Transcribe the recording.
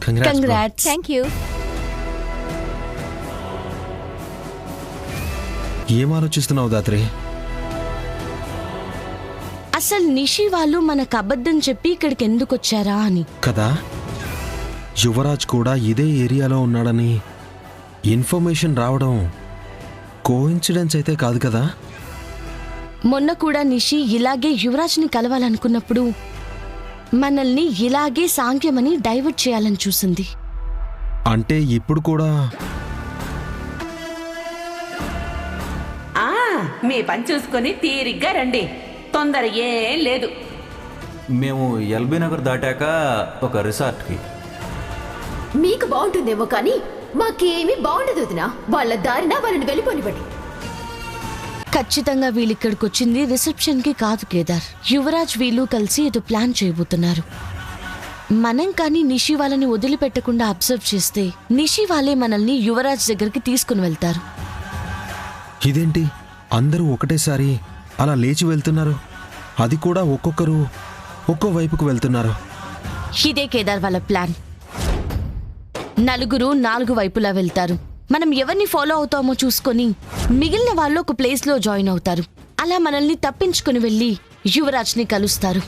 Congrats. Thank you. ఏం ఆలోచిస్తున్నావు దాత్రి? అసలు నిషి వాళ్ళు మనకు అబద్ధం చెప్పి ఇక్కడికి ఎందుకు వచ్చారా అని కదా, యువరాజ్ కూడా ఇదే ఏరియాలో ఉన్నాడని ఇన్ఫర్మేషన్ రావడం కోఇన్సిడెన్స్ అయితే కాదు కదా? మొన్న కూడా నిషి ఇలాగే యువరాజ్ని కలవాలనుకున్నప్పుడు మనల్ని ఇలాగే సాంఖ్యమని డైవర్ట్ చేయాలని చూసింది. అంటే ఇప్పుడు కూడా మీ పని చూసుకొని తీరిగ్గా రండి, తొందర ఏం లేదు. మేము ఎల్బీ నగర్ దాటాక ఒక రిసార్ట్కి. మీకు బాగుంటుందేమో కానీ మాకేమీ బాగుండదు వదినా. వాళ్ళ దారిన వాళ్ళని వెళ్ళిపోనివ్వండి. ఖచ్చితంగా వీళ్ళిక్కడికి వచ్చింది రిసెప్షన్కి కాదు కేదార్. యువరాజ్ వీళ్ళు కలిసి ఏదో ప్లాన్ చేయబోతున్నారు. మనం కానీ నిషి వాళ్ళని వదిలిపెట్టకుండా అబ్జర్వ్ చేస్తే నిషి వాళ్ళే మనల్ని యువరాజ్ దగ్గరికి తీసుకుని వెళ్తారు. ఇదేంటి అందరూ ఒకటేసారి అలా లేచి వెళ్తున్నారు? అది కూడా ఒక్కొక్కరు ఒక్కో వైపుకు వెళ్తున్నారు. ఇదే కేదార్ వాళ్ళ ప్లాన్. నలుగురు 4 వైపులా వెళ్తారు. మనం ఎవరిని ఫాలో అవుతామో చూసుకొని మిగిలిన వాళ్ళు ఒక ప్లేస్లో జాయిన్ అవుతారు. అలా మనల్ని తప్పించుకుని వెళ్ళి యువరాజ్ని కలుస్తారు.